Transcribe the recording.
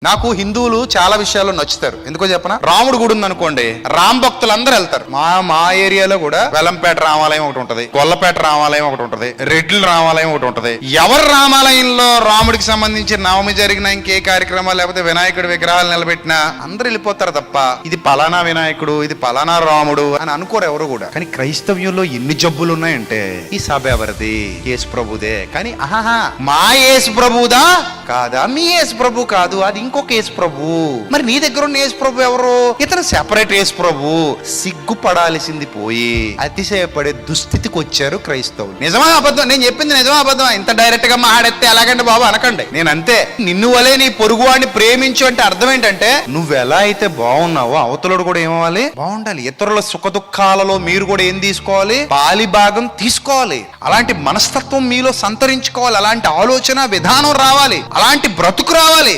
నాకు హిందువులు చాలా విషయాల్లో నచ్చుతారు. ఎందుకో చెప్పనా? రాముడు గుడి ఉంది అనుకోండి, రామ్ భక్తులందరూ వెళ్తారు. మా ఏరియాలో కూడా వెలంపేట రామాలయం ఒకటి ఉంటది, గొల్లపేట రామాలయం ఒకటి ఉంటది, రెడ్ల రామాలయం ఒకటి ఉంటది. ఎవరు రామాలయంలో రాముడికి సంబంధించి నవమి జరిగిన ఇంకే కార్యక్రమాలు లేకపోతే వినాయకుడి విగ్రహాలు నిలబెట్టినా అందరూ వెళ్ళిపోతారు తప్ప ఇది పలానా వినాయకుడు, ఇది పలానా రాముడు అని అనుకోరు ఎవరు కూడా. కానీ క్రైస్తవ్యంలో ఎన్ని జబ్బులు ఉన్నాయంటే ఈ సభ ఎవరిది? యేసు ప్రభుదే. కానీ ఆహా, మా యేసు ప్రభుదా కాదా? మీ యేసు ప్రభు కాదు, అది ఇంకొక యేసు ప్రభు. మరి నీ దగ్గర ఉన్న యేసు ప్రభు ఎవరు? ఇతను సెపరేట్ యేసు ప్రభు. సిగ్గుపడాల్సింది పోయి అతిశయపడే దుస్థితికి వచ్చారు క్రైస్తవులు. నిజమా అబద్ధం? నేను చెప్పింది నిజమా అబద్ధమా? ఇంత డైరెక్ట్ గా మాట్లాడితే ఎలాగంటే బాబు అనకండి. నేను అంతే. నిన్ను వలే నీ పొరుగు వాడిని ప్రేమించు అంటే అర్థం ఏంటంటే నువ్వు ఎలా అయితే బాగున్నావో అవతలుడు కూడా ఏమవ్వాలి? బాగుండాలి. ఇతరుల సుఖ దుఃఖాలలో మీరు కూడా ఏం తీసుకోవాలి? పాలి భాగం తీసుకోవాలి. అలాంటి మనస్తత్వం మీలో సంతరించుకోవాలి. అలాంటి ఆలోచన విధానం రావాలి. అలాంటి బ్రతుకు రావాలి.